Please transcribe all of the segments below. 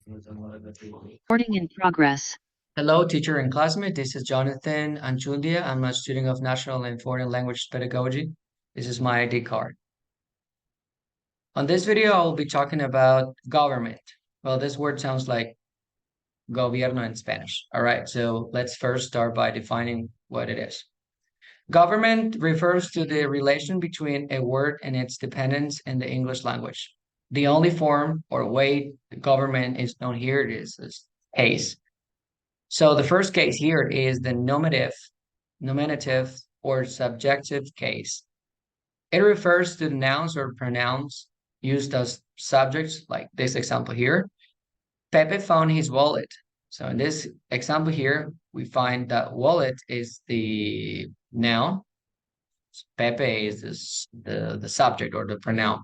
Recording in progress. Hello, teacher and classmate. This is Jonathan Anchundia. I'm a student of National and Foreign Language Pedagogy. This is my ID card. On this video, I will be talking about government. Well, this word sounds like gobierno in Spanish. All right, so let's first start by defining what it is. Government refers to the relation between a word and its dependence in the English language. The only form or way government is known here is case. So the first case here is the nominative or subjective case. It refers to nouns or pronouns used as subjects, like this example here. Pepe found his wallet. So in this example here, we find that wallet is the noun. Pepe is the subject or the pronoun.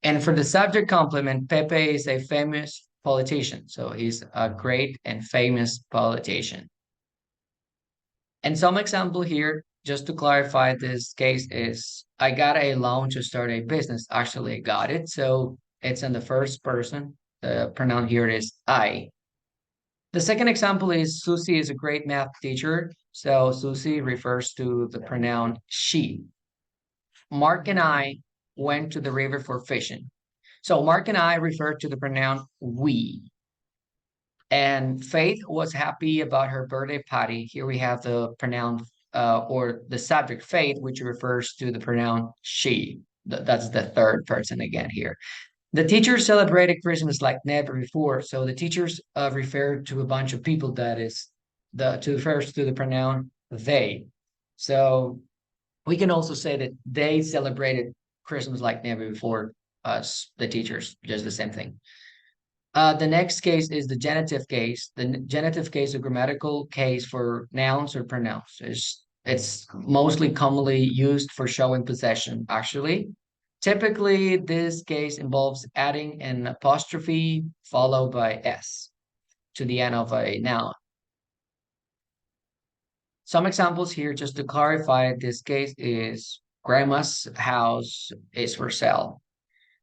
And for the subject complement, Pepe is a famous politician. So he's a great and famous politician. And some example here, just to clarify this case, is I got a loan to start a business. Actually, I got it. So it's in the first person. The pronoun here is I. The second example is Susie is a great math teacher. So Susie refers to the pronoun she. Mark and I went to the river for fishing. So Mark and I refer to the pronoun we. And Faith was happy about her birthday party. Here we have the pronoun or the subject Faith, which refers to the pronoun she. That's the third person again here. The teachers celebrated Christmas like never before. So the teachers refer to a bunch of people that is refers to the pronoun they. So we can also say that they celebrated Christmas like never before us, the teachers, just the same thing. The next case is the genitive case. The genitive case is a grammatical case for nouns or pronouns. It's mostly commonly used for showing possession, actually. Typically, this case involves adding an apostrophe followed by S to the end of a noun. Some examples here, just to clarify, this case is grandma's house is for sale.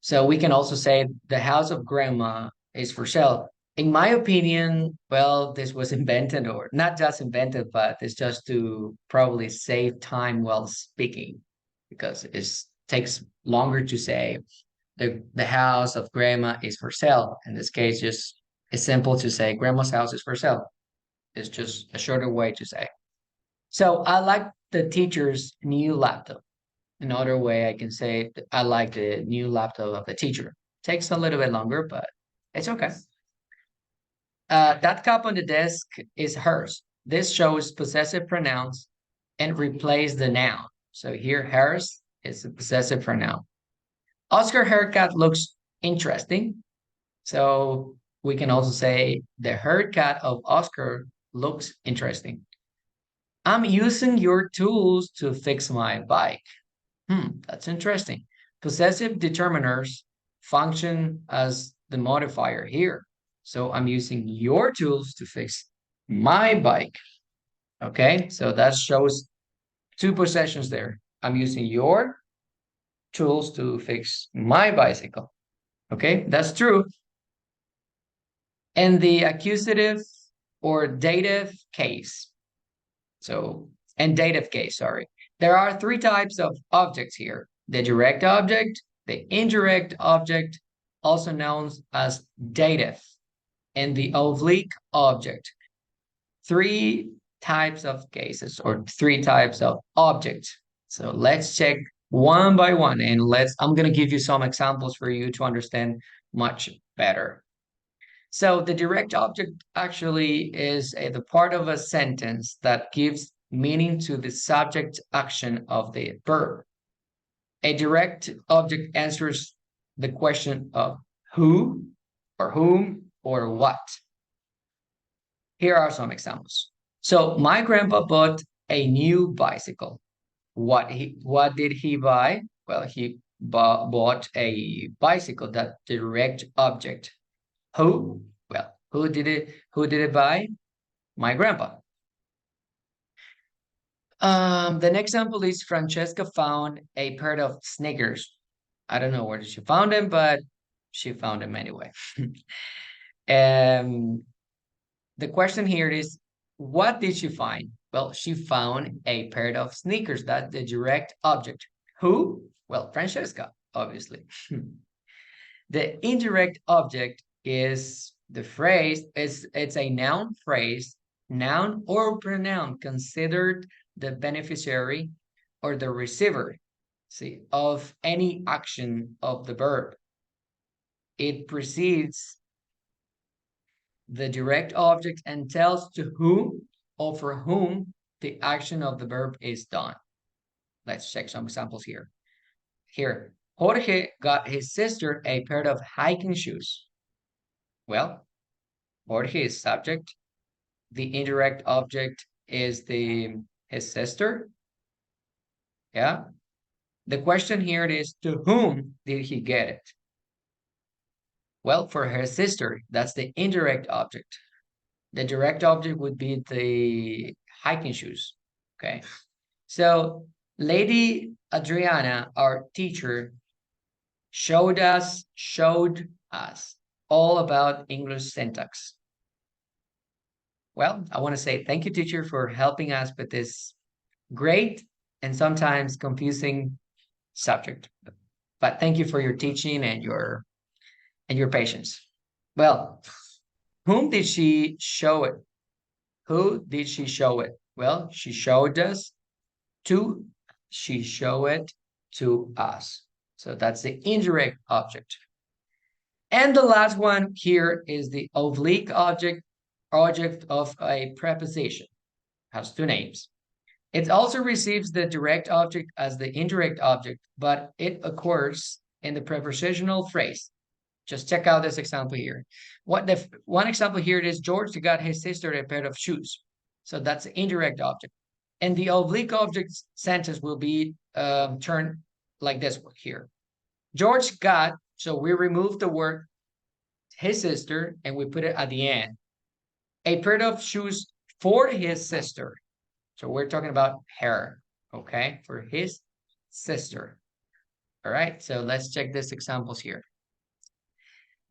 So we can also say the house of grandma is for sale. In my opinion, well, this was invented or not just invented, but it's just to probably save time while speaking because it takes longer to say the house of grandma is for sale. In this case, just it's simple to say grandma's house is for sale. It's just a shorter way to say. So I like the teacher's new laptop. Another way I can say I like the new laptop of the teacher. Takes a little bit longer, but it's okay. That cup on the desk is hers. This shows possessive pronouns and replace the noun. So here, hers is a possessive pronoun. Oscar haircut looks interesting. So we can also say the haircut of Oscar looks interesting. I'm using your tools to fix my bike. That's interesting. Possessive determiners function as the modifier here. So I'm using your tools to fix my bike. Okay, so that shows two possessions there. I'm using your tools to fix my bicycle. Okay, that's true. And the accusative or dative case. And dative case, sorry. There are three types of objects here. The direct object, the indirect object, also known as dative, and the oblique object. Three types of cases or three types of objects. So let's check one by one and I'm going to give you some examples for you to understand much better. So the direct object actually is the part of a sentence that gives meaning to the subject action of the verb. A direct object answers the question of who or whom or what. Here are some examples. So my grandpa bought a new bicycle. What did he buy? Well, he bought a bicycle, that direct object. Who? Well, who did it buy? My grandpa. The next example is Francesca found a pair of sneakers. I don't know where she found them, but she found them anyway. The question here is, what did she find? Well, she found a pair of sneakers. That's the direct object. Who? Well, Francesca, obviously. The indirect object is the phrase, it's a noun phrase, noun or pronoun considered the beneficiary or the receiver, see, of any action of the verb. It precedes the direct object and tells to whom or for whom the action of the verb is done. Let's check some examples here. Here, Jorge got his sister a pair of hiking shoes. Well, Jorge is subject. The indirect object is his sister. Yeah. The question here is, to whom did he get it? Well, for her sister, that's the indirect object. The direct object would be the hiking shoes. Okay. So Lady Adriana, our teacher, showed us all about English syntax. Well, I want to say thank you, teacher, for helping us with this great and sometimes confusing subject. But thank you for your teaching and your patience. Well, whom did she show it? Who did she show it? Well, she showed us to, she showed it to us. So that's the indirect object. And the last one here is the oblique object of a preposition. Has two names. It also receives the direct object as the indirect object, but it occurs in the prepositional phrase. Just check out this example here. One example here it is George got his sister a pair of shoes. So that's the indirect object. And the oblique object sentence will be turned like this one here. George got, so we remove the word his sister and we put it at the end. A pair of shoes for his sister. So we're talking about her, okay? For his sister. All right, so let's check these examples here.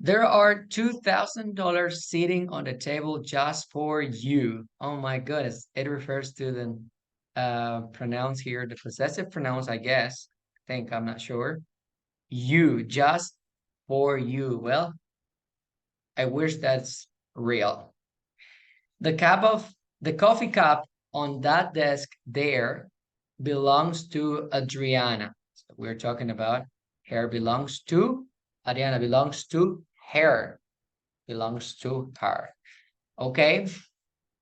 There are $2,000 sitting on the table just for you. Oh my goodness, it refers to the pronouns here, the possessive pronouns, I guess. I'm not sure. You, just for you. Well, I wish that's real. The coffee cup on that desk there belongs to Adriana. So we're talking about her belongs to Adriana, belongs to her, belongs to her. Okay.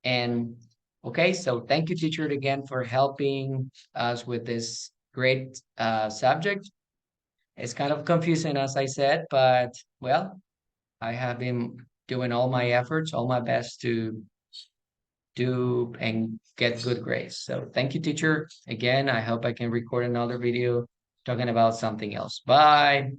And okay, so thank you, teacher, again for helping us with this great subject. It's kind of confusing, as I said, but well, I have been doing all my efforts, all my best to do and get good grades. So thank you, teacher. Again, I hope I can record another video talking about something else. Bye.